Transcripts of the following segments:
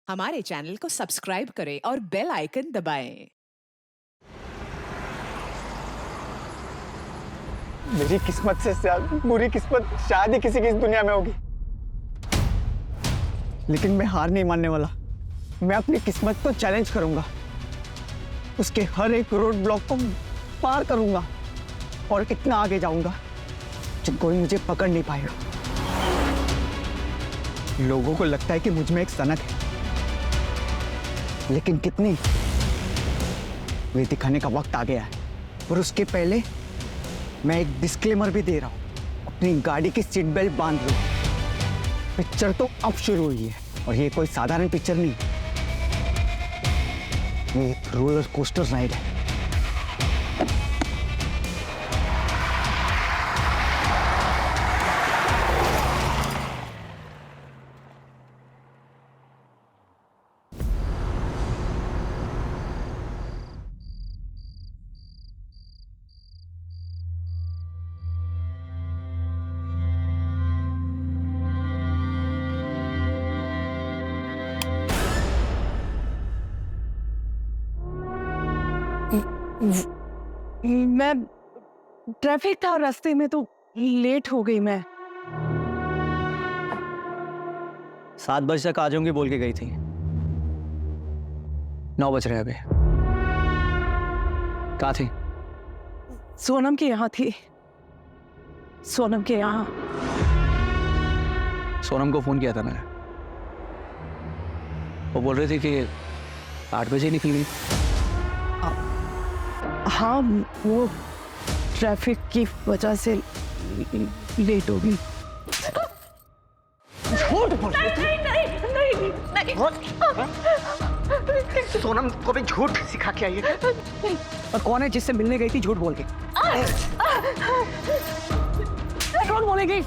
हमारे चैनल को सब्सक्राइब करें और बेल आइकन दबाएं। मेरी किस्मत से ज्यादा बुरी किस्मत शायद ही किसी की इस दुनिया में होगी, लेकिन मैं हार नहीं मानने वाला। मैं अपनी किस्मत को चैलेंज करूंगा, उसके हर एक रोड ब्लॉक को पार करूंगा और इतना आगे जाऊंगा कि कोई मुझे पकड़ नहीं पाएगा। लोगों को लगता है कि मुझ में एक सनक है, लेकिन कितनी, वे दिखाने का वक्त आ गया है। और उसके पहले मैं एक डिस्क्लेमर भी दे रहा हूं, अपनी गाड़ी की सीट बेल्ट बांध लो। पिक्चर तो अब शुरू हुई है और ये कोई साधारण पिक्चर नहीं, ये एक रोलर कोस्टर राइड है। मैं ट्रैफिक था रास्ते में तो लेट हो गई। मैं 7 बजे तक आ जाऊंगी बोल के गई थी, 9 बज रहे हैं अभी। कहाँ थी? सोनम के यहाँ थी, सोनम के यहाँ। सोनम को फोन किया था मैंने, वो बोल रही थी कि 8 बजे निकल गई। हाँ, वो ट्रैफिक की वजह से लेट हो गई। झूठ बोल रही थी। सोनम को भी झूठ सिखा के आई है। और कौन है जिससे मिलने गई थी झूठ बोल के? कौन बोलेगी?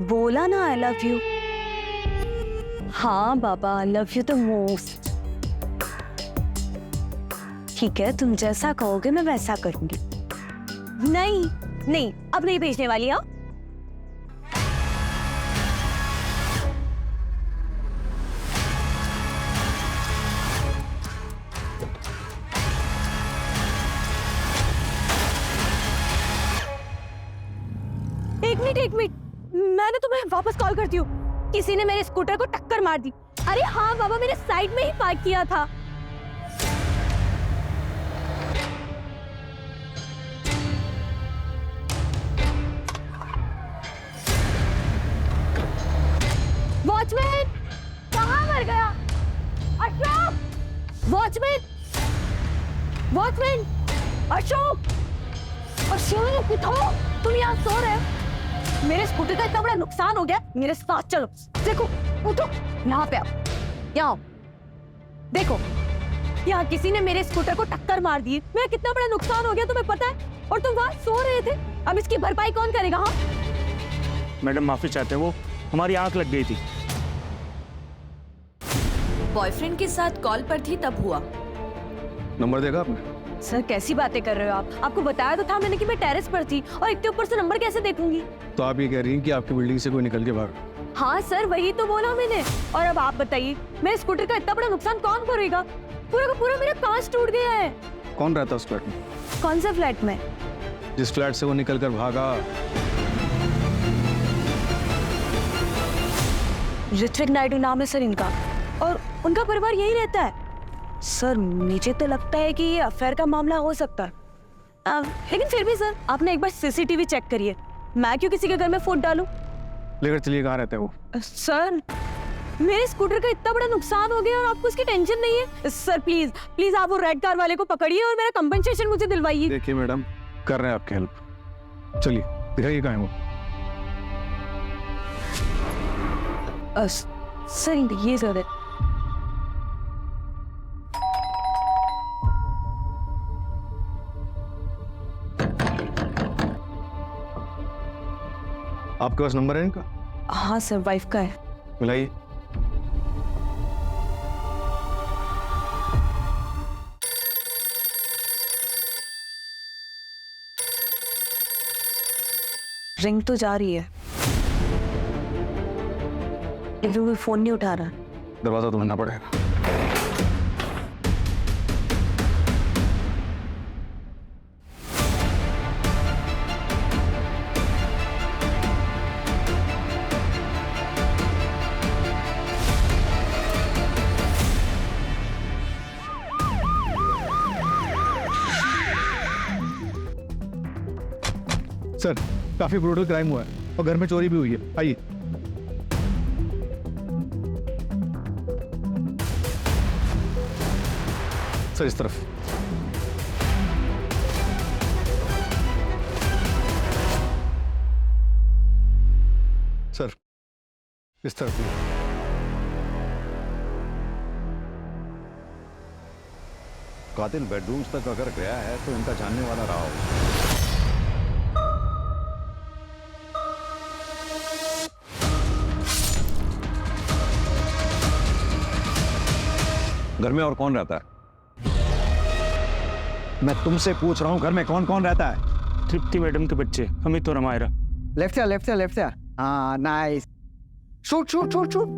बोला ना आई लव यू। हाँ बाबा, I love you the most. ठीक है, तुम जैसा कहोगे मैं वैसा करूंगी। नहीं नहीं, अब नहीं भेजने वाली। आओ। एक मिनट, मैंने तुम्हें वापस कॉल करती हूँ। किसी ने मेरे स्कूटर को टक्कर मार दी। अरे हाँ बाबा, मैंने साइड में ही पार्क किया था। वॉचमैन कहाँ मर गया? अशोक! वॉचमैन! वॉचमैन! अशोक! अशोक उठो! तुम यहाँ सो रहे हो? मेरे स्कूटर का इतना बड़ा नुकसान हो गया, मेरे साथ चलो। देखो, उठो, यहाँ पे आओ, यहाँ आओ। देखो, यहाँ किसी ने मेरे स्कूटर को टक्कर मार दी। मेरा कितना बड़ा नुकसान हो गया तुम्हें पता है? और तुम वहाँ सो रहे थे। अब इसकी भरपाई कौन करेगा? हाँ, मैडम माफी चाहते हैं, वो हमारी आंख लग गई थी। बॉयफ्रेंड के साथ कॉल पर थी तब हुआ। नंबर देखा आपने? सर कैसी बातें कर रहे हो आप? आपको बताया तो था मैंने कि मैं टेरेस पर थी और इतने ऊपर से नंबर कैसे देखूंगी? तो आप ये कह रही हैं कि आपकी बिल्डिंग से कोई निकल के भाग? हाँ सर, वही तो बोला मैंने। और अब आप बताइए, मेरे स्कूटर का इतना बड़ा नुकसान कौन करेगा? पूरा का पूरा मेरा कांच टूट गया है। कौन रहता है उस फ्लैट में? कौन सा फ्लैट में? जिस फ्लैट से वो निकल कर भागा। ऋत्विक नायडू नाम है सर इनका, और उनका परिवार यही रहता है। सर मुझे तो लगता है कि ये अफेयर का मामला हो सकता है। लेकिन फिर भी सर, आपने एक बार सीसीटीवी चेक करिए। मैं क्यों किसी के घर में फूट डालूं? लेकर चलिए, कहाँ रहते हैं वो? सर मेरे स्कूटर का इतना बड़ा नुकसान हो गया और आपको उसकी टेंशन नहीं है? सर प्लीज प्लीज आप वो रेड कार वाले को पकड़िए और मेरा कंपनसेशन मुझे दिलवाइए। देखिए मैडम, कर रहे हैं आपकी हेल्प। चलिए दिखाइए कहाँ है वो। सर ये सर आपके पास नंबर है इनका? हाँ सर, वाइफ का है। मिलाइए। रिंग तो जा रही है, लेकिन वो फोन नहीं उठा रहा। दरवाजा तो बनना पड़ेगा। सर काफी ब्रूटल क्राइम हुआ है और घर में चोरी भी हुई है। आइए। सर इस तरफ। सर इस तरफ। कातिल बेडरूम्स तक अगर गया है तो इनका जानने वाला रहा हो। घर में और कौन रहता है? मैं तुमसे पूछ रहा हूं, घर में कौन कौन रहता है? तृप्ति मैडम के बच्चे अमित और अमायरा। लेफ्ट से लेफ्ट से लेफ्ट से। हाँ nice. Shoot shoot shoot shoot.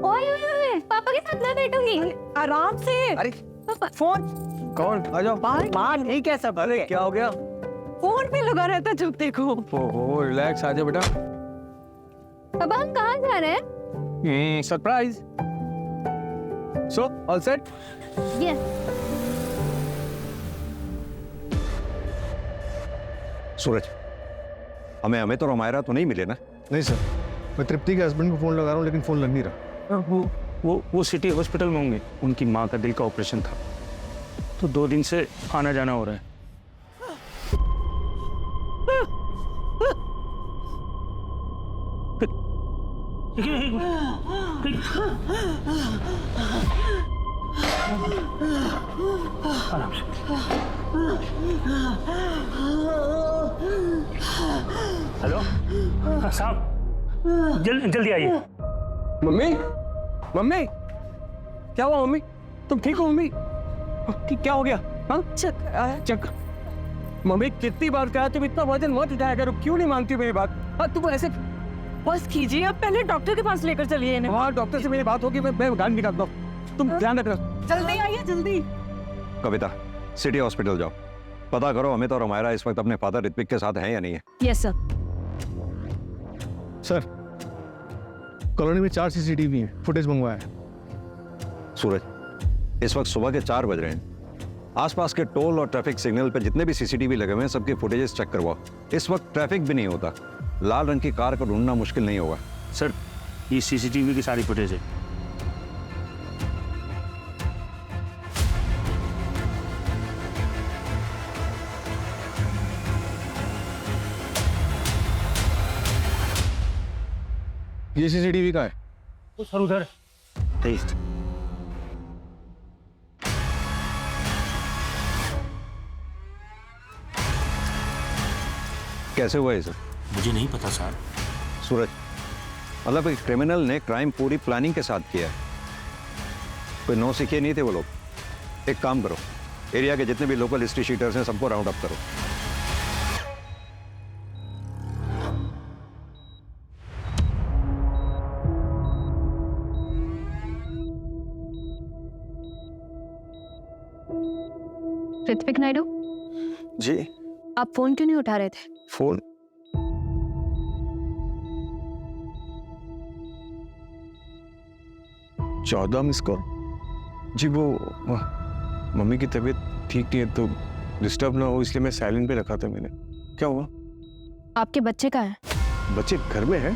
ओए, पापा के साथ मैं बैठूंगी। आराम से। अरे पापा फोन कौन? आ जाओ बाहर। नहीं कैसा? अरे क्या हो गया? फोन पे लगा रहता जब देखो। ओहो रिलैक्स, आ जाओ बेटा। पापा हम कहाँ जा रहे हैं? Surprise. So all set? Yes. Suraj, हमें अमित और अमायरा तो नहीं मिले ना? नहीं सर, मैं तृप्ति के हस्बैंड को फोन लगा रहा हूँ लेकिन फोन लग नहीं रहा। वो सिटी हॉस्पिटल में होंगे। उनकी माँ का दिल का ऑपरेशन था, तो 2 दिन से आना जाना हो रहा है। हेलो साहब, जल्दी आइए। मम्मी मम्मी क्या हुआ? मम्मी तुम ठीक हो? मम्मी क्या हो गया? हाँ चक्कर। मम्मी कितनी बार कहा तुम इतना वजन मत उठाया करो, क्यों नहीं मानती मेरी बात? हाँ तुम ऐसे बस कीजिए, अब पहले डॉक्टर के पास लेकर चलिए इन्हें। हाँ डॉक्टर से मेरी बात होगी, मैं गाड़ी निकालता हूँ, तुम ध्यान रखना। जल्दी आइए जल्दी। कविता, सिटी हॉस्पिटल जाओ, पता करो अमित और अमायरा इस वक्त अपने फादर ऋत्विक के साथ हैं या नहीं है। Yes sir. सर कॉलोनी में 4 CCTV हैं, फुटेज मंगवाया है। सूरज, इस वक्त सुबह के 4 बज रहे हैं। आसपास के टोल और ट्रैफिक सिग्नल पर जितने भी CCTV लगे हुए हैं सबके फुटेजेस चेक करवाओ। इस वक्त ट्रैफिक भी नहीं होता, लाल रंग की कार को ढूंढना मुश्किल नहीं होगा। सर ये CCTV की सारी फुटेज है। ये CCTV का है? वो सर उधर। तेईस। कैसे हुआ ये सब? मुझे नहीं पता सर। सूरज, मतलब एक क्रिमिनल ने क्राइम पूरी प्लानिंग के साथ किया है। कोई नौ सीखे नहीं थे वो लोग। एक काम करो, एरिया के जितने भी लोकल हिस्ट्री शीटर्स हैं सबको राउंड अप करो। ऋत्विक नायडू, जी आप फोन क्यों नहीं उठा रहे थे? फोन? चौदह मिस कॉल। जी वो मम्मी की तबीयत ठीक नहीं है तो डिस्टर्ब ना हो इसलिए मैं साइलेंट पे रखा था मैंने। क्या हुआ? आपके बच्चे कहाँ हैं? बच्चे घर में हैं,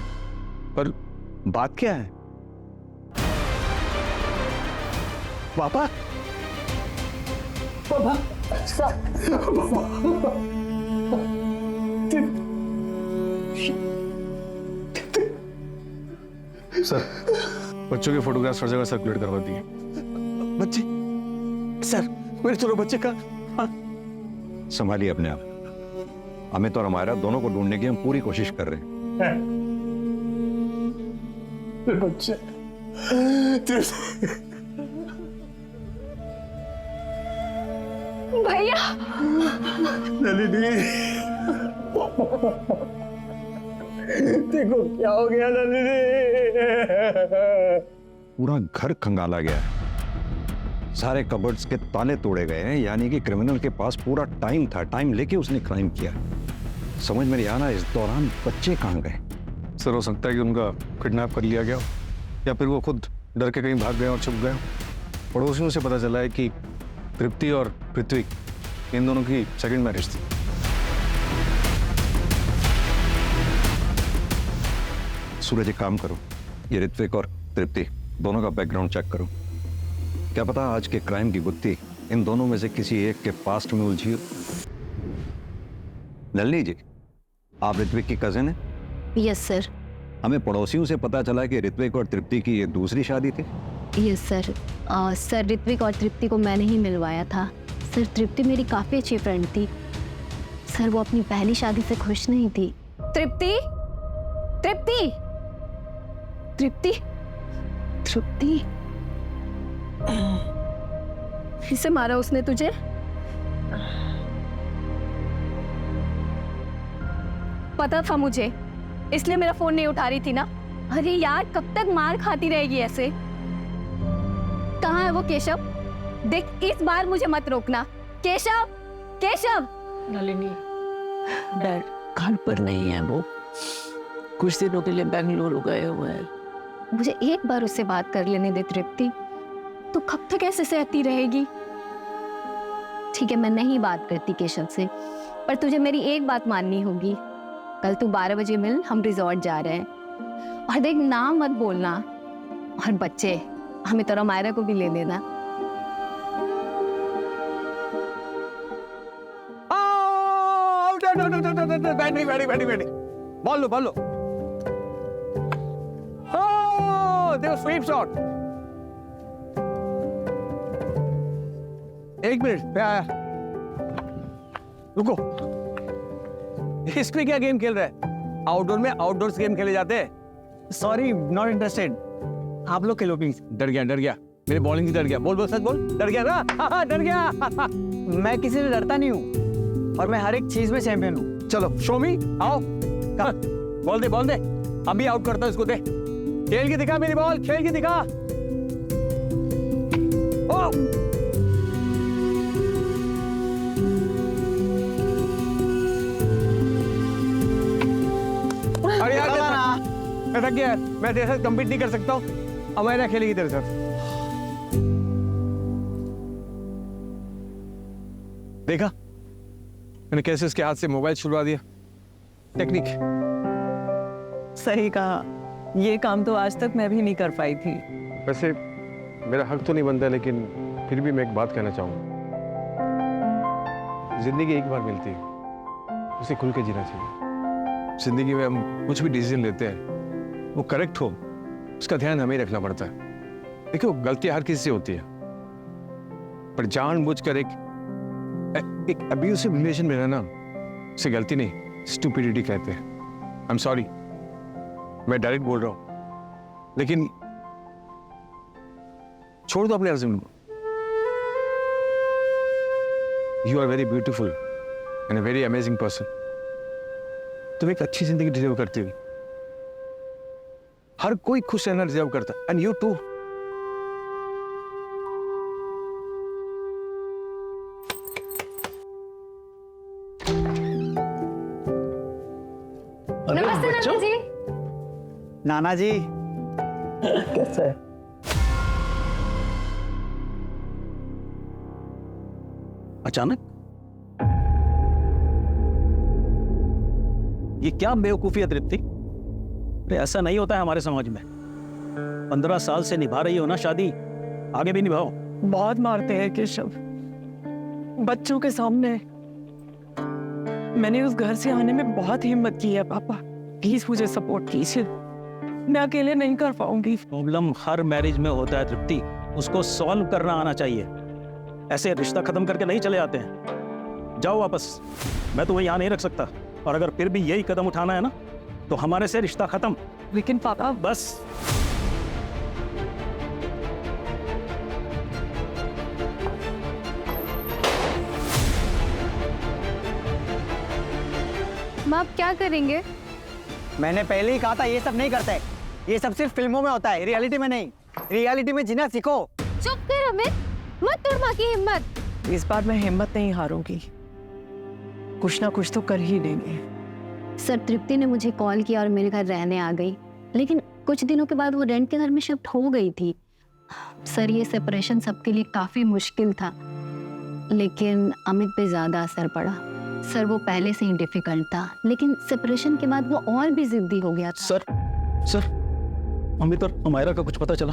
पर बात क्या है? पापा, पापा, सर बच्चों के फोटोग्राफ्स हर जगह सर्कुलेट करवा दिए। बच्चे? सर मेरे दोनों बच्चे का? संभालिए अपने आप। अमित और हमारा दोनों को ढूंढने की हम पूरी कोशिश कर रहे हैं। बच्चे भैया, नलिनी, देखो क्या हो गया नलिनी। पूरा घर खंगाला गया है, सारे कबर्ड्स के ताले तोड़े गए हैं, यानी कि क्रिमिनल के पास पूरा टाइम था, टाइम लेके उसने क्राइम किया। समझ में नहीं आ रहा इस दौरान बच्चे कहाँ गए। सर हो सकता है कि उनका किडनैप कर लिया गया हो, या फिर वो खुद डर के कहीं भाग गए और छुप गए। पड़ोसियों से पता चला है कि तृप्ति और पृथ्वी इन दोनों की सेकंड मैरिज थी। सूरज एक काम करो, ये ऋत्विक और तृप्ति दोनों का बैकग्राउंड चेक करो। क्या पता आज के क्राइम की गुत्थी इन दोनों में से किसी एक के पास्ट में उलझी हो। नलिनी जी, आप ऋत्विक की कजिन है? Yes sir. हमें पड़ोसियों से पता चला कि ऋत्विक और तृप्ति की ये दूसरी शादी थी। Yes sir. सर ऋत्विक और तृप्ति को मैंने ही मिलवाया था। सर तृप्ति मेरी काफ़ी अच्छी फ्रेंड थी। सर वो अपनी पहली शादी से खुश नहीं थी। तृप्ति, तृप्ति, तृप्ति, तृप्ति, इसे मारा उसने तुझे? पता था मुझे, इसलिए मेरा फोन नहीं उठा रही थी ना। अरे यार कब तक मार खाती रहेगी ऐसे? कहाँ है वो केशव? देख इस बार मुझे मत रोकना। केशव, केशव। नलिनी, डैड घर पर नहीं है, वो कुछ दिनों के लिए बेंगलुरु गए हुए हैं। मुझे एक बार उससे बात कर लेने दे तृप्ति। तो कब तक ऐसे सहती रहेगी? ठीक है मैं नहीं बात करती केशव से, पर तुझे मेरी एक बात माननी होगी। कल तू 12 बजे मिल, हम रिजॉर्ट जा रहे हैं। और देख नाम मत बोलना। और बच्चे हमें तो मायरा को भी ले लेना। बैठी बॉल लो बॉल लो। देखो स्वीप शॉट। एक मिनट मैं आया। रुको, इसमें क्या गेम खेल रहा है? आउटडोर में आउटडोर्स गेम खेले जाते हैं। Sorry not interested. आप लोग खेलो प्लीज। डर गया मेरे बॉलिंग से डर गया। बोल सच बोल। डर गया ना? हाँ डर गया। मैं किसी से डरता नहीं हूँ और मैं हर एक चीज में चैंपियन हूँ। चलो शो मी, आओ। बॉल दे अभी आउट करता हूँ इसको। दे खेल के दिखा मेरी बॉल, खेल के दिखा। ओ अरे यार मैं थक गया, मैं तेरे साथ कम्पीट नहीं कर सकता हूँ। अमायरा खेलेगी तेरे साथ। देखा मैंने कैसे उसके हाथ से मोबाइल छुड़वा दिया। टेक्निक। सही कहा, ये काम तो आज तक मैं भी नहीं कर पाई थी। वैसे मेरा हक तो नहीं बनता, लेकिन फिर भी मैं एक बात कहना चाहूंगा। जिंदगी एक बार मिलती है, उसे खुल के जीना चाहिए। जिंदगी में हम कुछ भी डिसीजन लेते हैं वो करेक्ट हो, उसका ध्यान हमें रखना पड़ता है। देखो गलतियां हर किसी से होती है, पर जानबूझकर एक अब्यूसिव रिलेशन में रहना उसे गलती नहीं, स्टूपिडिटी कहते हैं। आई एम सॉरी, मैं डायरेक्ट बोल रहा हूं, लेकिन छोड़ दो अपने हस्बैंड को। You are very beautiful and a very amazing person. तुम एक अच्छी जिंदगी डिजर्व करती हो। हर कोई खुश रहना डिजर्व करता है, एंड यू टू। नमस्ते नाना जी। नाना जी, कैसा है? अचानक ये क्या बेवकूफी है तृप्ति? अरे ऐसा नहीं होता है हमारे समाज में। 15 साल से निभा रही हो ना शादी, आगे भी निभाओ। बहुत मारते हैं केशव बच्चों के सामने। मैंने उस घर से आने में बहुत हिम्मत की है पापा, प्लीज मुझे सपोर्ट कीजिए, मैं अकेले नहीं कर पाऊंगी। प्रॉब्लम हर मैरिज में होता है तृप्ति, उसको सॉल्व करना आना चाहिए। ऐसे रिश्ता खत्म करके नहीं चले जाते हैं। जाओ वापस, मैं तुम्हें यहाँ नहीं रख सकता, और अगर फिर भी यही कदम उठाना है ना तो हमारे से रिश्ता खत्म। लेकिन पापा बस माँ आप क्या करेंगे? मैंने पहले ही कहा था ये सब नहीं करते। ये सब सिर्फ फिल्मों में होता है, रियलिटी में नहीं। रियलिटी में जीना सीखो। चुप कर अमित, मत तोड़ माँ की हिम्मत। इस बार मैं हिम्मत नहीं हारूंगी, कुछ ना कुछ तो कर ही देंगे। सर तृप्ति ने मुझे कॉल किया और मेरे घर रहने आ गई, लेकिन कुछ दिनों के बाद वो रेंट के घर में शिफ्ट हो गई थी। सर ये सेपरेशन सबके लिए काफी मुश्किल था, लेकिन अमित पे ज्यादा असर पड़ा। सर वो पहले से ही डिफिकल्ट था, लेकिन सेपरेशन के बाद वो और भी जिद्दी हो गया था। सर अमित और अमायरा का कुछ पता चला?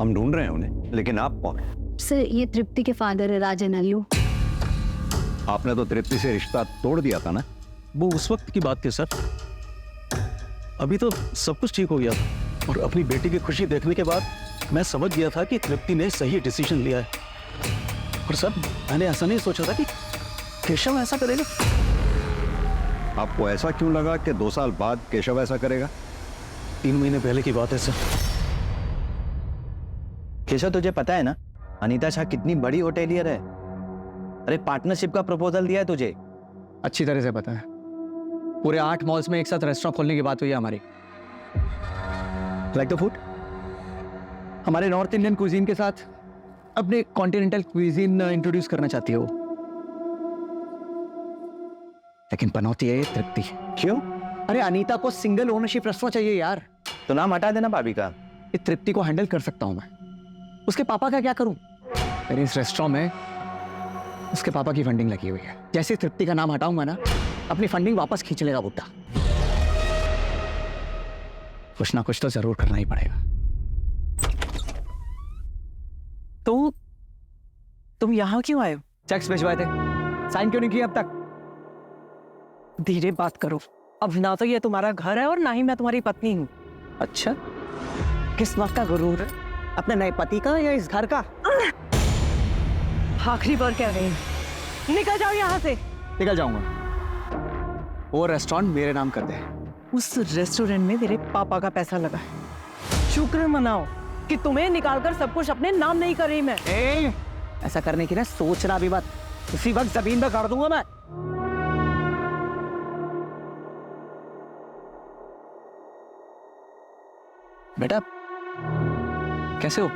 हम ढूंढ रहे हैं उन्हें, लेकिन आप कौन? सर ये तृप्ति के फादर है, राजन अल्लू। आपने तो तृप्ति से रिश्ता तोड़ दिया था ना? वो उस वक्त की बात थी सर, अभी तो सब कुछ ठीक हो गया था। और अपनी बेटी की खुशी देखने के बाद मैं समझ गया था कि तृप्ति ने सही डिसीजन लिया है। और सर मैंने ऐसा नहीं सोचा था कि केशव ऐसा करेगा। आपको ऐसा क्यों लगा कि 2 साल बाद केशव ऐसा करेगा? 3 महीने पहले की बात है सर। केशव तुझे पता है ना अनीता शाह कितनी बड़ी होटेलियर है? अरे पार्टनरशिप का प्रपोजल दिया है तुझे। अच्छी तरह से पता है। पूरे 8 मॉल्स में एक साथ रेस्टोरेंट खोलने की बात हुई है हमारी। लाइक द फूड, हमारे नॉर्थ इंडियन क्विजीन के साथ अपने कॉन्टिनेंटल क्विजीन इंट्रोड्यूस करना चाहती है वो। लेकिन पनौती है ये तृप्ति। क्यों? अरे अनीता को सिंगल ओनरशिप रेस्टोरेंट चाहिए यार। तो नाम हटा देना भाभी का। ये तृप्ति को हैंडल कर सकता हूं मैं, उसके पापा का क्या करूं? मेरे इस रेस्टोरेंट में उसके पापा की फंडिंग लगी हुई है। जैसे तृप्ति का नाम हटाऊंगा ना, अपनी फंडिंग वापस खींच लेगा बुड्ढा। कुछ ना कुछ तो जरूर करना ही पड़ेगा। तो तुम यहाँ क्यों आए हो? चेक्स भिजवाए थे, साइन क्यों नहीं किए अब तक? धीरे बात करो, अब ना तो ये तुम्हारा घर है और ना ही मैं तुम्हारी पत्नी हूँ। अच्छा, किस वक्त का गुरूर है? अपने नए पति का या इस घर का? आखिरी बार कह रही हूँ, निकल जाओ यहाँ से। निकल जाऊंगा। वो रेस्टोरेंट मेरे नाम कर दे। उस रेस्टोरेंट में मेरे पापा का पैसा लगा है। शुक्र मनाओ कि तुम्हें निकालकर सब कुछ अपने नाम नहीं कर रही मैं। ऐसा करने की ना सोचना भी मत, उसी वक्त जमीन में गाड़ दूंगा मैं। बेटा कैसे हो?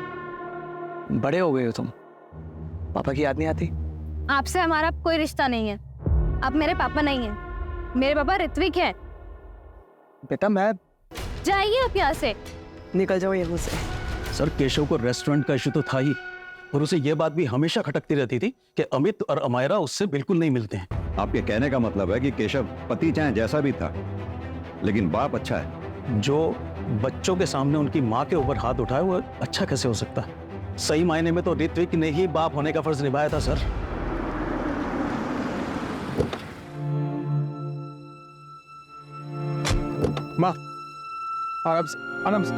बड़े हो गए हो तुम, पापा की याद नहीं आती? आपसे हमारा कोई रिश्ता नहीं है, आप मेरे पापा नहीं हैं। मेरे पापा ऋत्विक हैं। बेटा मैं... जाइए आप यहाँ से। निकल जाओ यहाँ से। सर केशव को रेस्टोरेंट का इशू तो था ही, और उसे यह बात भी हमेशा खटकती रहती थी कि अमित और अमायरा उससे बिल्कुल नहीं मिलते हैं। आपके कहने का मतलब है कि केशव पति चाहे जैसा भी था, लेकिन बाप अच्छा है। जो बच्चों के सामने उनकी माँ के ऊपर हाथ उठाए वो अच्छा कैसे हो सकता है? सही मायने में तो ऋत्विक ने ही बाप होने का फर्ज निभाया था सर। माँ आराम से, आराम से।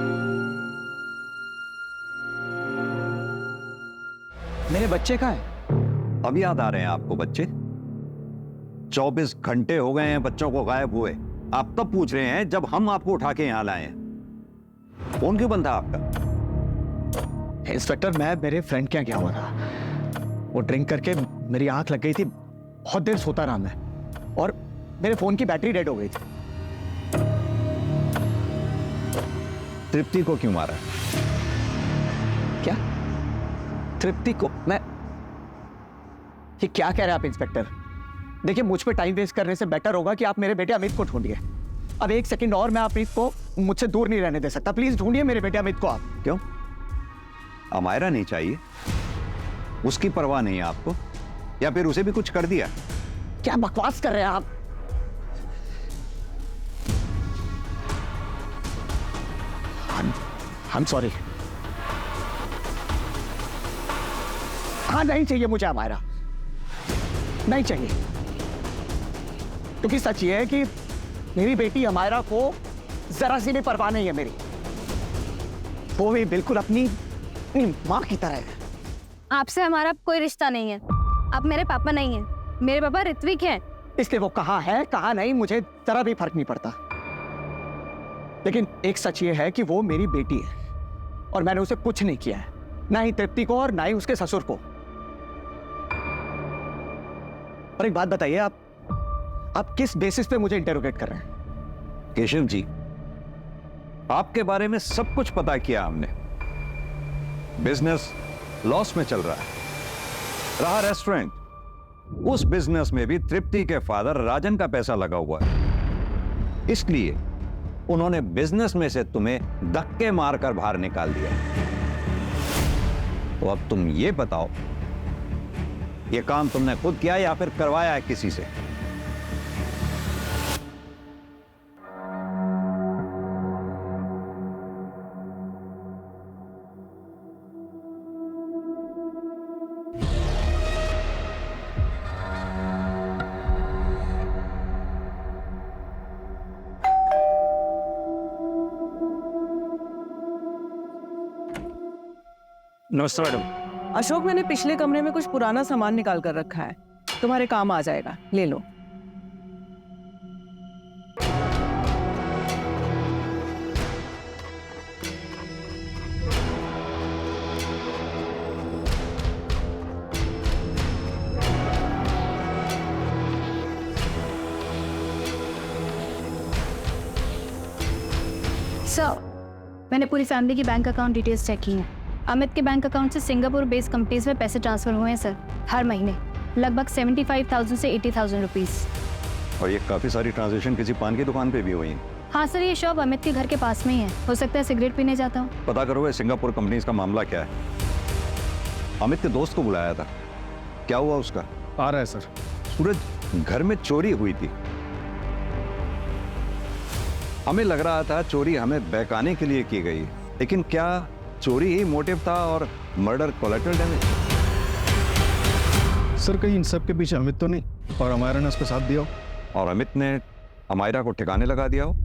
मेरे बच्चे कहाँ हैं? अब याद आ रहे हैं आपको बच्चे? 24 घंटे हो गए हैं बच्चों को गायब हुए। आप तब पूछ रहे हैं जब हम आपको उठा के यहां लाए हैं। फोन क्यों बंद था आपका? इंस्पेक्टर, मैं मेरे फ्रेंड के यहाँ गया हुआ था। वो ड्रिंक करके मेरी आंख लग गई थी, बहुत देर सोता रहा मैं, और मेरे फोन की बैटरी डेड हो गई थी। तृप्ति को क्यों मारा? क्या? तृप्ति को? मैं ये क्या कह रहे हैं आप इंस्पेक्टर? देखिए, मुझ पे टाइम वेस्ट करने से बेटर होगा कि आप मेरे बेटे अमित को ढूंढिए। अब एक सेकंड और मैं अमित को मुझसे दूर नहीं रहने दे सकता। प्लीज ढूंढिए मेरे बेटे अमित को आप। क्यों? अमायरा नहीं चाहिए? उसकी परवाह नहीं है आपको, या फिर उसे भी कुछ कर दिया? क्या बकवास कर रहे हैं आप? I'm sorry। हाँ, नहीं चाहिए मुझे अमायरा, नहीं चाहिए। क्योंकि सच ये है कि मेरी बेटी अमायरा को जरा सी भी परवाह नहीं है मेरी। वो भी बिल्कुल अपनी माँ की तरह है। आपसे हमारा कोई रिश्ता नहीं है। आप मेरे पापा नहीं हैं। मेरे पापा ऋत्विक हैं। इसलिए वो कहाँ है कहाँ नहीं मुझे जरा भी फर्क नहीं पड़ता। लेकिन एक सच ये है कि वो मेरी बेटी है और मैंने उसे कुछ नहीं किया है, ना ही तृप्ति को और ना ही उसके ससुर को। और एक बात बताइए, आप किस बेसिस पे मुझे इंटेरोगेट कर रहे हैं? केशव जी, आपके बारे में सब कुछ पता किया हमने। बिजनेस लॉस में चल रहा है। रहा रेस्टोरेंट, उस बिजनेस में भी तृप्ति के फादर राजन का पैसा लगा हुआ है। इसलिए उन्होंने बिजनेस में से तुम्हें धक्के मारकर बाहर निकाल दिया। तो अब तुम ये बताओ, ये काम तुमने खुद किया या फिर करवाया है किसी से? नमस्ते मैडम। अशोक, मैंने पिछले कमरे में कुछ पुराना सामान निकाल कर रखा है, तुम्हारे काम आ जाएगा, ले लो। सर, मैंने पूरी फैमिली की बैंक अकाउंट डिटेल्स चेक की हैं। अमित के बैंक अकाउंट से सिंगापुर बेस्ड कंपनीज में पैसे ट्रांसफर हुए हैं सर, हर महीने लगभग 75,000 से 80,000 रुपीस। और ये काफी सारी ट्रांजैक्शन किसी पान की दुकान पे भी हुई हैं। हाँ सर, ये शॉप अमित के घर के पास में ही है। हो सकता है सिगरेट पीने जाता हूँ। पता करो ये सिंगापुर कंपनीज का मामला क्या है। अमित के दोस्त को बुलाया था, क्या हुआ उसका? आ रहा है सर। सूरज, घर में चोरी हुई थी। हमें लग रहा था चोरी हमें बहकाने के लिए की गई, लेकिन क्या चोरी ही मोटिव था और मर्डर कोलैटरल डैमेज? सर, कहीं इन सब के पीछे अमित तो नहीं और अमायरा ने उसका साथ दिया हो? और अमित ने अमायरा को ठिकाने लगा दिया हो?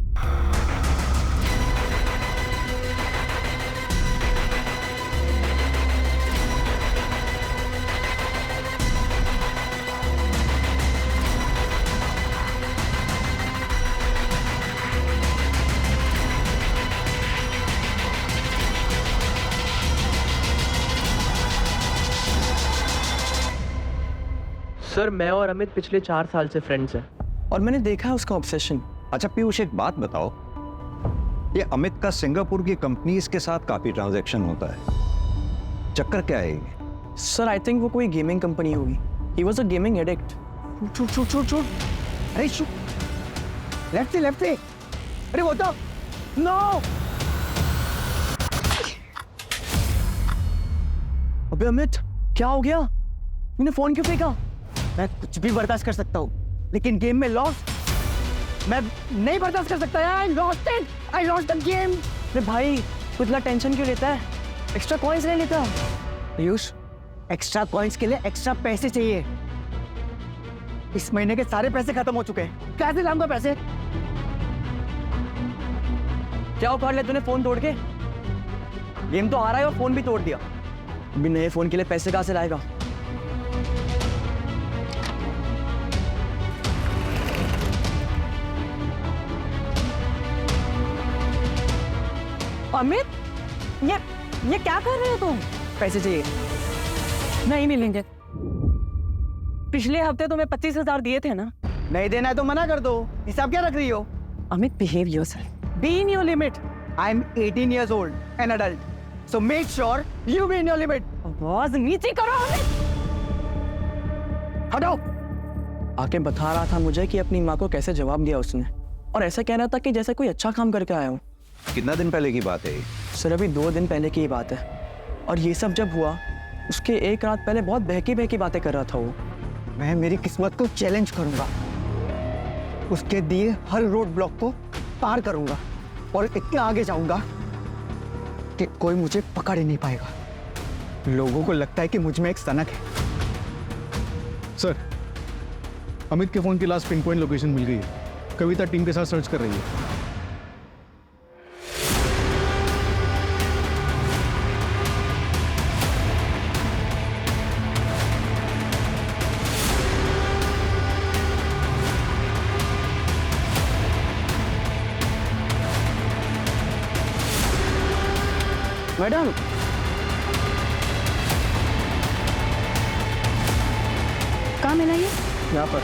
सर, मैं और अमित पिछले 4 साल से फ्रेंड्स हैं और मैंने देखा है उसका ऑब्सेशन। अच्छा पीयूष, एक बात बताओ, ये अमित का सिंगापुर की कंपनीज के साथ काफी ट्रांजैक्शन होता है, चक्कर क्या है ये? सर, आई थिंक वो कोई गेमिंग कंपनी होगी। He was a gaming addict. छूट। अरे शू, लेफ्ट से। अरे वो तो नो। अबे अमित, क्या हो गया? तूने फोन क्यों फेंका? मैं कुछ भी बर्दाश्त कर सकता हूँ, लेकिन गेम में लॉस मैं नहीं बर्दाश्त कर सकता यार। I lost the game। अरे भाई, तू इतना टेंशन क्यों लेता है? एक्स्ट्रा कॉइन्स ले लेता। पीयूष, एक्स्ट्रा कॉइन्स के लिए एक्स्ट्रा पैसे चाहिए। इस महीने के सारे पैसे खत्म हो चुके हैं, कैसे लाऊंगा पैसे? क्या उखाड़ लिया तूने फोन तोड़ के? गेम तो हारा है और फोन भी तोड़ दिया। अभी नए फोन के लिए पैसे कहाँ से लाएगा? अमित, ये क्या कर रहे हो तुम? पैसे चाहिए? नहीं मिलेंगे। पिछले हफ्ते तुम्हें 25,000 दिए थे ना? नहीं देना है तो मना कर दो। हिसाब क्या रख रही हो? Amit, behave yourself, be in your limit. I am 18 years old, an adult. So make sure you be in your limit. आवाज नीचे करो अमित। हटाओ। आके बता रहा था मुझे कि अपनी माँ को कैसे जवाब दिया उसने, और ऐसा कह रहा था कि जैसे कोई अच्छा काम करके आया हूँ। कितना दिन पहले की बात है ये? सर अभी 2 दिन पहले की ही बात है, और ये सब जब हुआ उसके एक रात पहले बहुत बहकी बहकी बातें कर रहा था वो। मैं मेरी किस्मत को चैलेंज करूंगा, उसके दिए हर रोड ब्लॉक को पार करूंगा और इतना आगे जाऊंगा कि कोई मुझे पकड़ ही नहीं पाएगा। लोगों को लगता है कि मुझ में एक सनक है। सर, अमित के फोन की लास्ट पिन पॉइंट लोकेशन मिल गई है। कविता टीम के साथ सर्च कर रही है। मैडम, कहाँ मिला ये? यहाँ पर।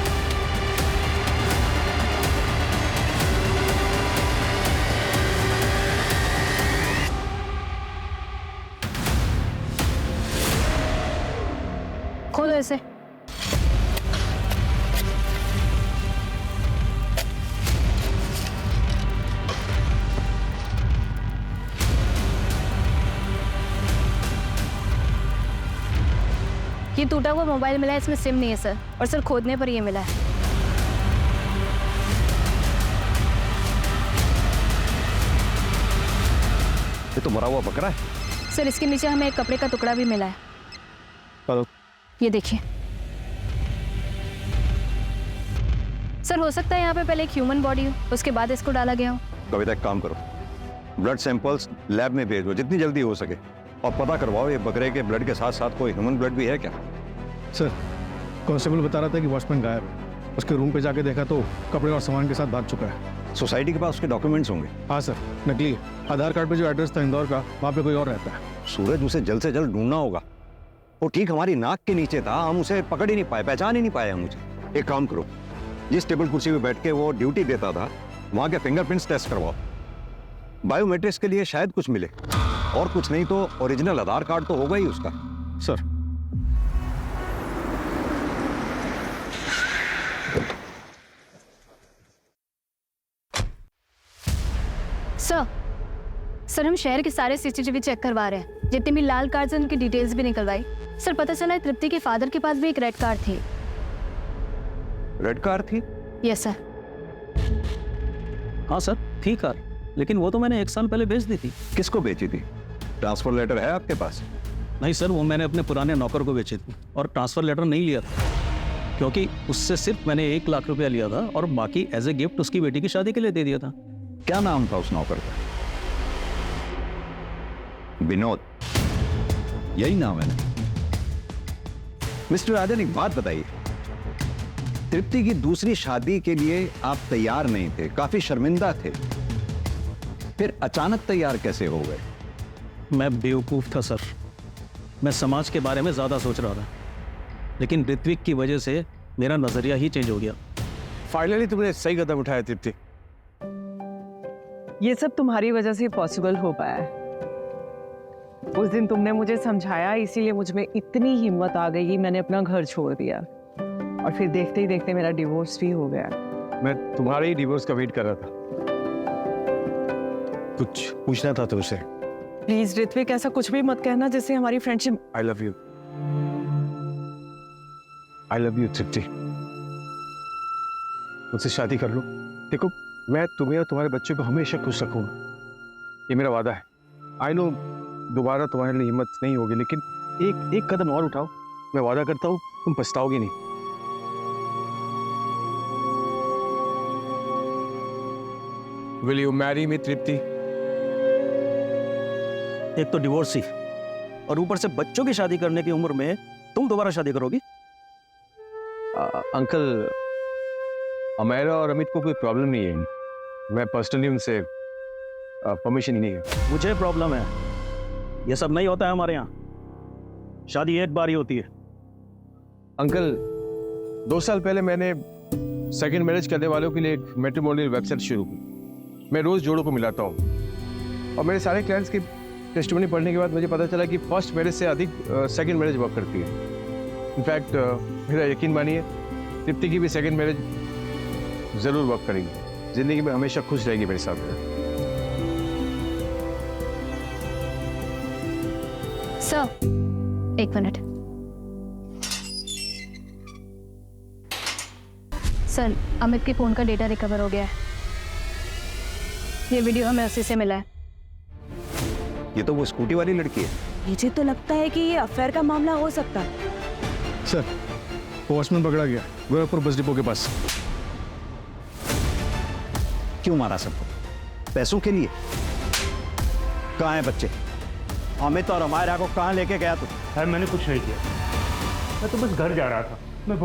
खोलो इसे। ये टूटा हुआ मोबाइल मिला है, इसमें सिम नहीं है सर, और सर खोदने पर ये मिला है। ये तो मरा हुआ बकरा है। सर इसके नीचे हमें एक कपड़े का टुकड़ा भी मिला है। हेलो। ये देखिए सर, हो सकता है यहाँ पे पहले एक ह्यूमन बॉडी हो, उसके बाद इसको डाला गया हो। कविता एक काम करो, ब्लड सैंपल्स लैब में भेजो जितनी जल्दी हो सके, और पता करवाओ ये बकरे के ब्लड के साथ साथ कोई ह्यूमन ब्लड भी है क्या। सर, कांस्टेबल बता रहा था कि वॉचमैन गायब है। उसके रूम पे जाके देखा तो कपड़े और सामान के साथ भाग चुका है। सोसाइटी के पास उसके डॉक्यूमेंट्स होंगे? हाँ सर, नकली है। आधार कार्ड पे जो एड्रेस था इंदौर का, वहाँ पे कोई और रहता है। सूरज, उसे जल्द से जल्द ढूंढना होगा। वो ठीक हमारी नाक के नीचे था, हम उसे पकड़ ही नहीं पाए, पहचान ही नहीं पाया मुझे। एक काम करो, जिस टेबल कुर्सी पे बैठ के वो ड्यूटी देता था वहाँ के फिंगरप्रिंट्स टेस्ट करवाओ। बायोमेट्रिक्स के लिए शायद कुछ मिले, और कुछ नहीं तो ओरिजिनल आधार कार्ड तो होगा ही उसका। सर, सर हम शहर के सारे सीसीटीवी चेक करवा रहे हैं, जितने भी लाल कार्ड हैं उनकी डिटेल्स भी निकलवाई। सर पता चला है तृप्ति के फादर के पास भी एक रेड कार थी। रेड कार थी? Yes sir. हाँ सर, थी कार, लेकिन वो तो मैंने 1 साल पहले बेच दी थी। किसको बेची थी? ट्रांसफर लेटर है आपके पास? नहीं सर, वो मैंने अपने पुराने नौकर को बेची थी, और ट्रांसफर लेटर नहीं लिया था, क्योंकि उससे सिर्फ मैंने 1 लाख रुपया लिया था, और बाकी एज ए गिफ्ट उसकी बेटी की शादी के लिए दे दिया था। क्या नाम था उस नौकर का? विनोद, यही नाम है ना? मिस्टर राजन, एक बात बताइए, तृप्ति की दूसरी शादी के लिए आप तैयार नहीं थे, काफी शर्मिंदा थे, फिर अचानक तैयार कैसे हो गए? मैं बेवकूफ था सर, मैं समाज के बारे में ज्यादा सोच रहा था, लेकिन ऋत्विक की वजह से मेरा नजरिया ही चेंज हो गया। फाइनली तुमने सही कदम उठाया तृप्ति। ये सब तुम्हारी वजह से पॉसिबल हो पाया है। उस दिन तुमने मुझे समझाया, इसीलिए मुझ में इतनी हिम्मत आ गई, मैंने अपना घर छोड़ दिया, और फिर देखते ही देखते मेरा डिवोर्स भी हो गया। मैं तुम्हारे ही डिवोर्स का वेट कर रहा था। कुछ पूछना था तुमसे। प्लीज ऋत्विक, ऐसा कुछ भी मत कहना जिससे हमारी friendship. I love you. I love you Tripti. मुझसे शादी कर लो। देखो, मैं तुम्हें और तुम्हारे बच्चों को हमेशा खुश रखूंगा, ये मेरा वादा है। आई नो दोबारा तुम्हारे लिए हिम्मत नहीं होगी, लेकिन एक कदम और उठाओ, मैं वादा करता हूँ तुम पछताओगे नहीं। Will you marry me, तृप्ति? एक तो डिवोर्स ही, और ऊपर से बच्चों की शादी करने की उम्र में तुम दोबारा शादी करोगी? अंकल, अमेरा और अमित को कोई प्रॉब्लम नहीं है। मैं पर्सनली उनसे परमिशन ही नहीं है। मुझे प्रॉब्लम है, ये सब नहीं होता है हमारे यहाँ। शादी एक बार ही होती है। अंकल 2 साल पहले मैंने सेकंड मैरिज करने वालों के लिए एक मैट्रिमोनियल वेबसाइट शुरू की। मैं रोज जोड़ों को मिलाता हूँ और मेरे सारे क्लाइंट्स की टेस्टिमनी पढ़ने के बाद मुझे पता चला कि फर्स्ट मैरिज से अधिक सेकंड मैरिज वर्क करती है। इनफैक्ट मेरा यकीन मानिए तृप्ति की भी सेकंड मैरिज जरूर वर्क करेगी। जिंदगी में हमेशा खुश रहेगी मेरे साथ। Sir 1 minute. सर अमित के फोन का डेटा रिकवर हो गया है। ये वीडियो हमें उसी से मिला है। ये तो वो स्कूटी वाली लड़की है। मुझे तो लगता है कि ये अफेयर का मामला हो सकता है। सर वॉचमैन पकड़ा गया गोरखपुर बस डिपो के पास। क्यों मारा सबको? पैसों के लिए? कहाँ है बच्चे? अमित और अमायरा को कहाँ लेके गया तू? सर मैंने कुछ नहीं किया, मैं तो बस घर जा रहा था। मैं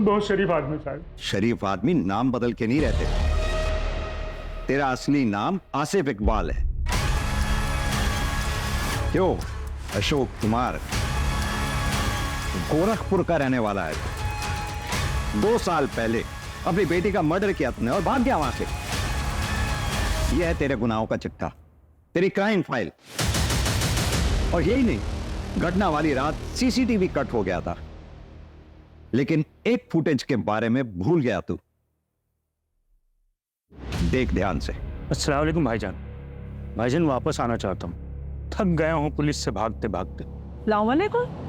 बहुत शरीफ आदमी साहब। शरीफ आदमी नाम बदल के नहीं रहते। तेरा असली नाम आसिफ इकबाल है। क्यों? अशोक कुमार गोरखपुर का रहने वाला है। 2 साल पहले अपनी बेटी का मर्डर किया तुमने और भाग गया वहां से। यह है तेरे गुनाहों का चिट्ठा, तेरी क्राइम फाइल। और यही नहीं, घटना वाली रात सीसीटीवी कट हो गया था, लेकिन एक फुटेज के बारे में भूल गया तू। देख ध्यान से। अस्सलाम वालेकुम भाईजान। भाईजान वापस आना चाहता हूँ, थक गया हूँ पुलिस से भागते भागते। अस्सलाम वालेकुम।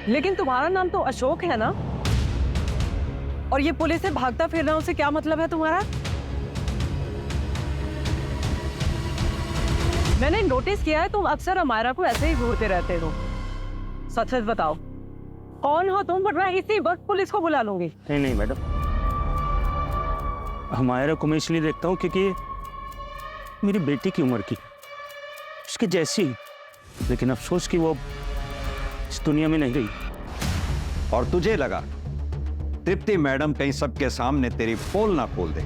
लेकिन तुम्हारा नाम तो अशोक है ना? और ये पुलिस से भागता फिरना, उसे क्या मतलब है तुम्हारा? मैंने नोटिस किया है तुम अक्सर अमायरा को ऐसे ही घूरते रहते हो। सच सच बताओ कौन हो तुम, वरना इसी वक्त पुलिस को बुला लूंगी। नहीं नहीं मैडम, अमायरा को मैं इसलिए देखता हूँ क्योंकि मेरी बेटी की उम्र की, उसके जैसी। लेकिन अफसोस कि वो इस दुनिया में नहीं रही। और तुझे लगा तृप्ति मैडम कहीं सबके सामने तेरी पोल ना खोल दे,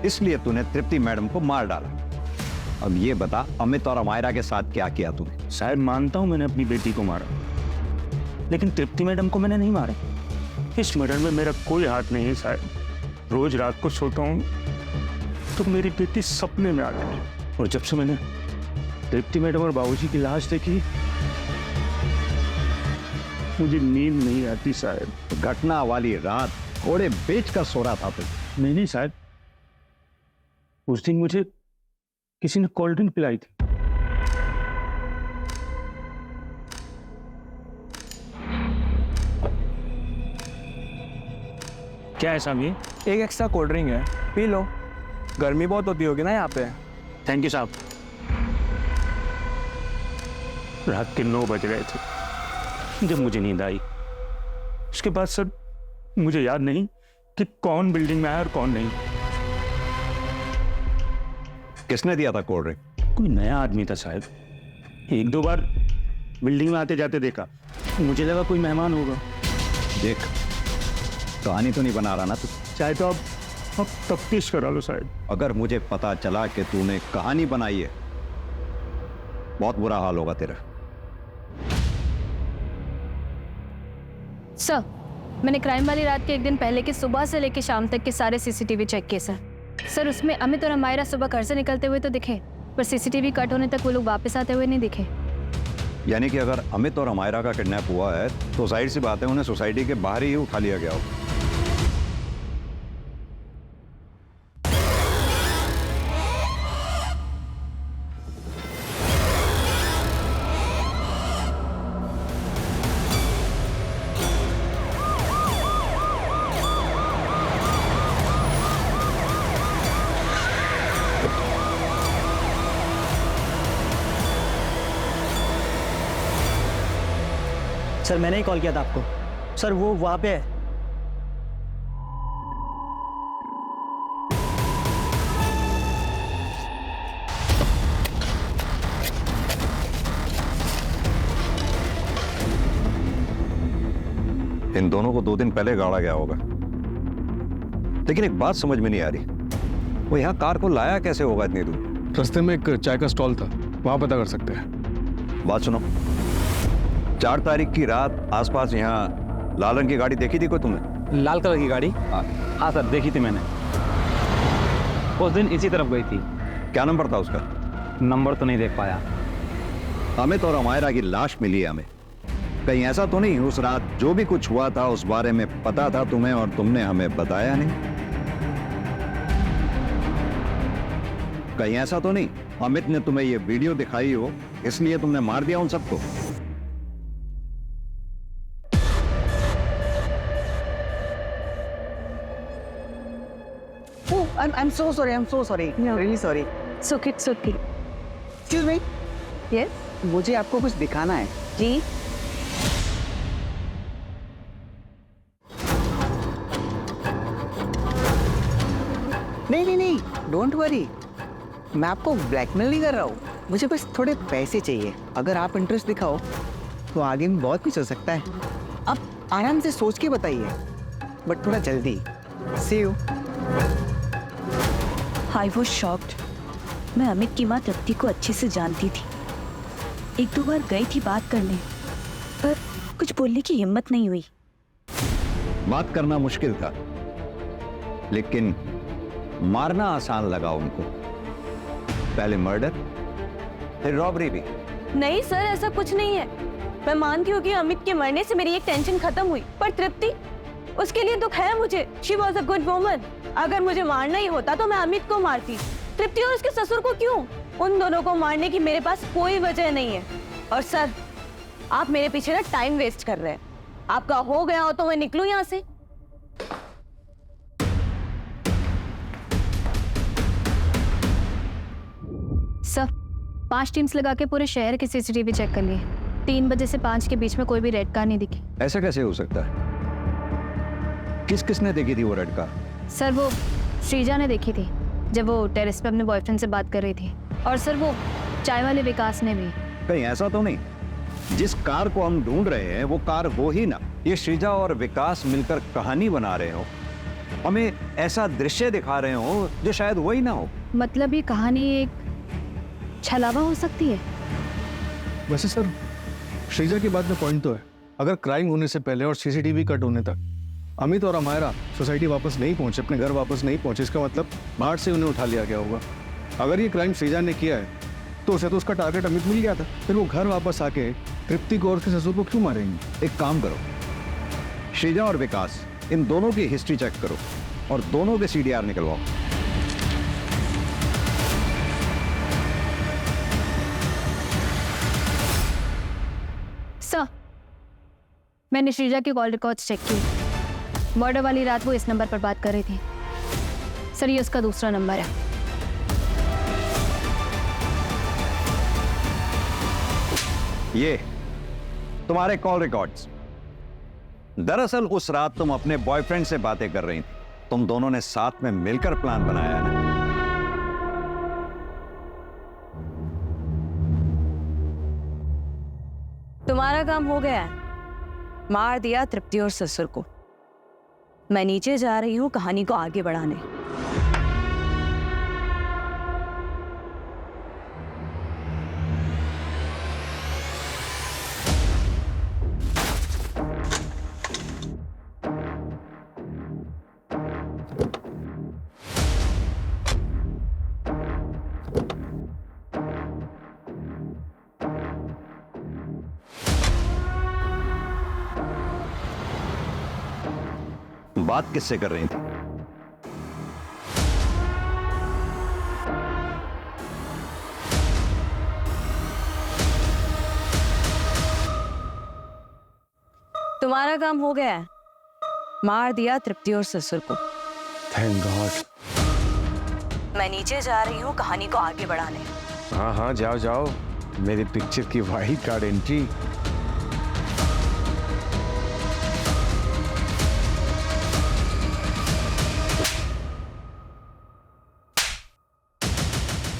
इसलिए तूने तृप्ति मैडम को मार डाला। अब ये बता, अमित और अमायरा के साथ क्या किया तूने? शायद मानता हूं मैंने अपनी बेटी को मारा, लेकिन तृप्ति मैडम को मैंने नहीं मारा। इस मर्डर में मेरा कोई हाथ नहीं है साहब। रोज रात को सोता हूं तो मेरी बेटी सपने में आती है, और जब से मैंने तृप्ति मैडम और बाबूजी की लाश देखी मुझे नींद नहीं आती साहब। घटना वाली रात घोड़े बेच कर सो रहा था तू? नहीं साहब, उस दिन मुझे किसी ने कोल्ड ड्रिंक पिलाई थी। क्या है साहब? ये एक एक्स्ट्रा कोल्ड ड्रिंक है, पी लो। गर्मी बहुत होती होगी ना यहाँ पे। थैंक यू साहब। रात के 9 बज रहे थे जब मुझे नींद आई। उसके बाद सर मुझे याद नहीं कि कौन बिल्डिंग में आया और कौन नहीं। किसने दिया था कोल्ड ड्रिंक? कोई नया आदमी था साहब, 1-2 बार बिल्डिंग में आते जाते देखा, मुझे लगा कोई मेहमान होगा। देख, कहानी तो नहीं बना रहा ना तू? चाहे तो अब तफ्तीश करा लो साहब। अगर मुझे पता चला कि तूने कहानी बनाई है, बहुत बुरा हाल होगा तेरा। सर मैंने क्राइम वाली रात के 1 दिन पहले के सुबह से लेकर शाम तक के सारे सीसीटीवी चेक किए सर। उसमें अमित और अमायरा सुबह घर से निकलते हुए तो दिखे, पर सीसीटीवी कट होने तक वो लोग वापस आते हुए नहीं दिखे। यानी कि अगर अमित और अमायरा का किडनैप हुआ है तो जाहिर सी बात है उन्हें सोसाइटी के बाहर ही उठा लिया गया हो। सर मैंने ही कॉल किया था आपको। सर वो वहां पे है। इन दोनों को 2 दिन पहले गाड़ा गया होगा। लेकिन एक बात समझ में नहीं आ रही, वो यहाँ कार को लाया कैसे होगा इतनी दूर? रास्ते में एक चाय का स्टॉल था, वहां पता कर सकते हैं। बात सुनो, 4 तारीख की रात आसपास यहाँ लाल रंग की गाड़ी देखी थी कोई तुमने? लाल कलर की गाड़ी? हाँ सर, देखी थी मैंने। उस दिन इसी तरफ गई थी। क्या नंबर था उसका? नंबर तो नहीं देख पाया। अमित और अमायरा की लाश मिली है हमें। कहीं ऐसा तो नहीं उस रात जो भी कुछ हुआ था उस बारे में पता था तुम्हें और तुमने हमें बताया नहीं? कहीं ऐसा तो नहीं अमित ने तुम्हें ये वीडियो दिखाई हो इसलिए तुमने मार दिया उन सबको? Oh, I'm so sorry. I'm so sorry. Really sorry. It's okay, it's okay. Excuse me. Yes? मुझे आपको कुछ दिखाना है। जी? नहीं, डोंट वरी। मैं आपको ब्लैकमेल नहीं कर रहा हूँ, मुझे बस थोड़े पैसे चाहिए। अगर आप इंटरेस्ट दिखाओ तो आगे में बहुत कुछ हो सकता है। आप आराम से सोच के बताइए, बट थोड़ा जल्दी। See you. I was shocked. मैं अमित की माँ तृप्ति को अच्छे से जानती थी। 1-2 बार गई थी बात करने, पर कुछ बोलने की हिम्मत नहीं हुई। बात करना मुश्किल था, लेकिन मारना आसान लगा उनको। पहले मर्डर, फिर रॉबरी भी। नहीं सर, ऐसा कुछ नहीं है। मैं मानती हूँ कि अमित के मरने से मेरी एक टेंशन खत्म हुई, पर तृप्ति, उसके लिए दुख है मुझे। She was a good woman. अगर मुझे मारना ही होता तो मैं अमित को मारती। तृप्ति और उसके ससुर को क्यों? उन दोनों को मारने की मेरे पास कोई वजह नहीं है। और सर, आप मेरे पीछे ना टाइम वेस्ट कर रहे हैं। आपका हो गया हो तो मैं निकलूं यहाँ से। सर, 5 टीम्स लगा के पूरे शहर के सीसीटीवी चेक कर लिए। 3 बजे से 5 के बीच में कोई भी रेड कार नहीं दिखी। ऐसा कैसे हो सकता है? किसने देखी थी वो रेड कार? सर, वो श्रीजा ने देखी थी जब वो टेरेस पे अपने बॉयफ्रेंड से बात कर रही थी। और सर, वो चाय वाले विकास ने भी। कहीं ऐसा तो नहीं जिस कार को हम ढूंढ रहे हैं वो कार वो ही ना? ये श्रीजा और विकास मिलकर कहानी बना रहे हो, हमें ऐसा दृश्य दिखा रहे हो जो शायद वही ना हो। मतलब ये कहानी एक छलावा हो सकती है। वैसे सर, श्रीजा की बात में पॉइंट तो है। अगर क्राइम होने से पहले और सीसीटीवी कट होने तक अमित और अमायरा सोसाइटी वापस नहीं पहुंचे, अपने घर वापस नहीं पहुंचे, इसका मतलब बाहर से उन्हें उठा लिया गया होगा। अगर ये क्राइम श्रीजा ने किया है तो उसे तो उसका टारगेट अमित मिल गया था। फिर वो घर वापस आके तृप्ति को और उसके ससुर को क्यों मारेंगे? एक काम करो, श्रीजा और विकास इन दोनों की हिस्ट्री चेक करो और दोनों के सीडीआर निकलवाओ। सर, मैंने श्रीजा की कॉल रिकॉर्ड्स चेक की। मर्डर वाली रात वो इस नंबर पर बात कर रही थी। सर, ये उसका दूसरा नंबर है। ये तुम्हारे कॉल रिकॉर्ड्स। दरअसल उस रात तुम अपने बॉयफ्रेंड से बातें कर रही थी। तुम दोनों ने साथ में मिलकर प्लान बनाया है ना? तुम्हारा काम हो गया है। मार दिया तृप्ति और ससुर को। मैं नीचे जा रही हूँ कहानी को आगे बढ़ाने। बात किससे कर रही थी? तुम्हारा काम हो गया है। मार दिया तृप्ति और ससुर को। Thank God. मैं नीचे जा रही हूँ कहानी को आगे बढ़ाने। हाँ हाँ, जाओ जाओ। मेरी पिक्चर की वाइल्ड कार्ड एंट्री।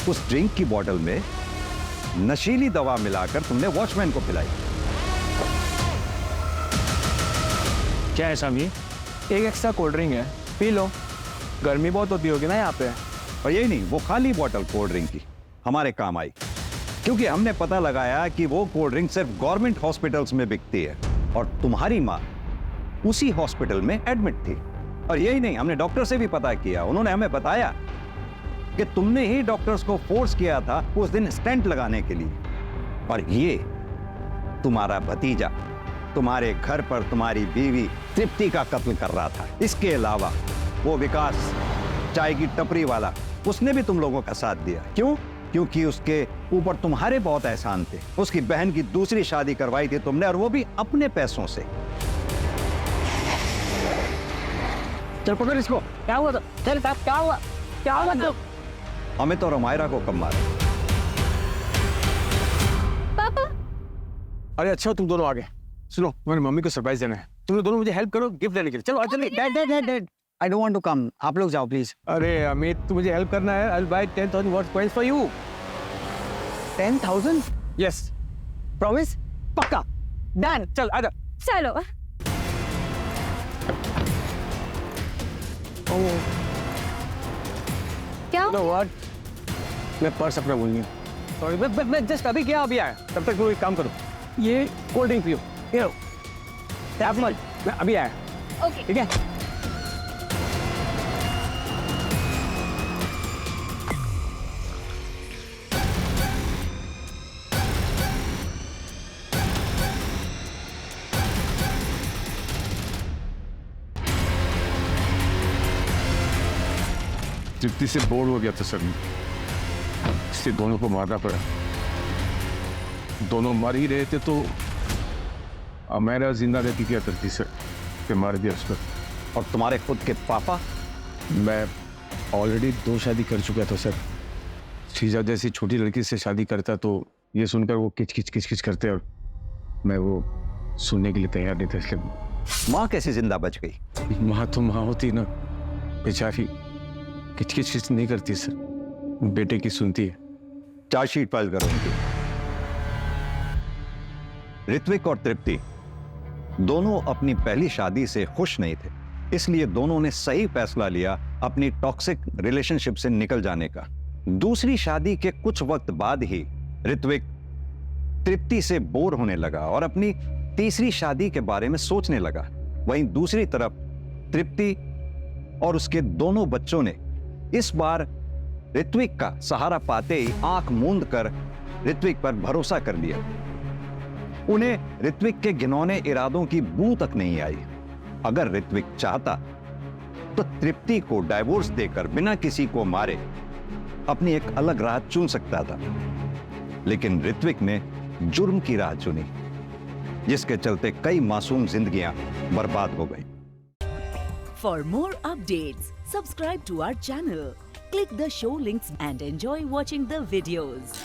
उस ड्रिंक की बोतल में नशीली दवा मिलाकर तुमने वॉचमैन को पिलाई। क्या है साहब ये? एक एक्स्ट्रा कोल्ड ड्रिंक है, पी लो। गर्मी बहुत होती होगी ना यहाँ पे। और यही नहीं, वो खाली बॉटल कोल्ड ड्रिंक की हमारे काम आई, क्योंकि हमने पता लगाया कि वो कोल्ड ड्रिंक सिर्फ गवर्नमेंट हॉस्पिटल्स में बिकती है और तुम्हारी माँ उसी हॉस्पिटल में एडमिट थी। और यही नहीं, हमने डॉक्टर से भी पता किया, उन्होंने हमें बताया कि तुमने ही डॉक्टर्स को फोर्स किया था उस दिन स्टेंट लगाने के लिए। और ये तुम्हारा भतीजा तुम्हारे घर पर तुम्हारी बीवी तृप्ति का कत्ल कर रहा था। इसके अलावा वो विकास चाय की टपरी वाला, उसने भी तुम लोगों का साथ दिया। क्यों? क्योंकि उसके ऊपर तुम्हारे बहुत एहसान थे। उसकी बहन की दूसरी शादी करवाई थी तुमने, और वो भी अपने पैसों से। चल पकड़ इसको। क्या हुआ? चल साहब, क्या हुआ? क्या हुआ? अमित और अमायरा को कब मारा? पापा। अरे अच्छा तुम दोनों आ गए। सुनो, मेरी मम्मी को सरप्राइज देना है, तुम लोग दोनों मुझे हेल्प करो गिफ्ट देने के लिए। चलो चलो। Dad I don't want to come, आप लोग जाओ प्लीज। अरे अमित, तू मुझे हेल्प करना है। I will buy 10,000 worth coins for you. 10,000? Yes. Promise? पक्का? डन। चल आजा। चलो। क्या? नो व्हाट, मैं पर्स अपना भूल गया। सॉरी, मैं जस्ट अभी क्या अभी आया। तब तक तुम एक काम करो, ये कोल्ड ड्रिंक पियो। ये लो, मैं अभी आया। ओके। ठीक है। तृप्ति से बोर हो गया था सर, इसलिए दोनों को मारना पड़ा। दोनों मर ही रहे थे तो अमेरा जिंदा रहती क्या करती सर, कि मार दिया उसको। और तुम्हारे खुद के पापा? मैं ऑलरेडी 2 शादी कर चुका था सर। शीजा जैसी छोटी लड़की से शादी करता तो ये सुनकर वो किच किच करते, और मैं वो सुनने के लिए तैयार नहीं था, इसलिए। माँ कैसे जिंदा बच गई? माँ तो माँ होती ना, बेचारी किच नहीं करती सर, बेटे की सुनती है। चार्जशीट फाइल करो उनकी। ऋत्विक और तृप्ति दोनों अपनी पहली शादी से खुश नहीं थे, इसलिए दोनों ने सही फैसला लिया अपनी टॉक्सिक रिलेशनशिप से निकल जाने का। दूसरी शादी के कुछ वक्त बाद ही ऋत्विक तृप्ति से बोर होने लगा और अपनी तीसरी शादी के बारे में सोचने लगा। वहीं दूसरी तरफ तृप्ति और उसके दोनों बच्चों ने इस बार ऋत्विक का सहारा पाते ही आंख मूंद कर ऋत्विक पर भरोसा कर लिया। उन्हें ऋत्विक के घिनौने इरादों की बू तक नहीं आई। अगर ऋत्विक चाहता तो तृप्ति को डाइवोर्स देकर बिना किसी को मारे अपनी एक अलग राह चुन सकता था, लेकिन ऋत्विक ने जुर्म की राह चुनी, जिसके चलते कई मासूम जिंदगियां बर्बाद हो गई। For more updates, subscribe to our channel, click the show links and enjoy watching the videos.